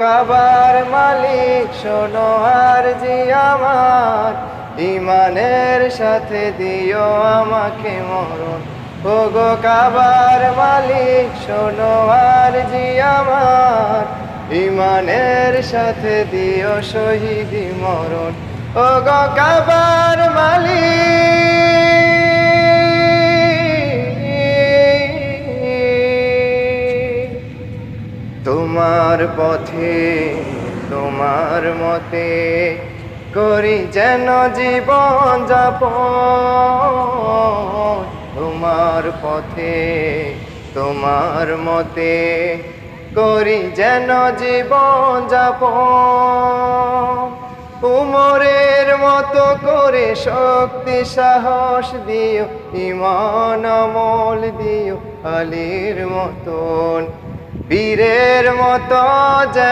কাবার মালিক শোনো আরজি আমার, ইমানের সাথে দিও আমাকে মরণ। ওগো কাবার মালিক শোনো আরজি আমার, ইমানের সাথে দিও শহীদি মরণ। ওগো কাবার মালিক, তোমার পথে তোমার মতে করি যেন জীবন যাপন। তোমার পথে তোমার মতে করি যেন জীবন যাপন। উমরের মতো করে শক্তি সাহস দিও, ঈমান আমল দিও আলীর মতন, বীরের মতো যেন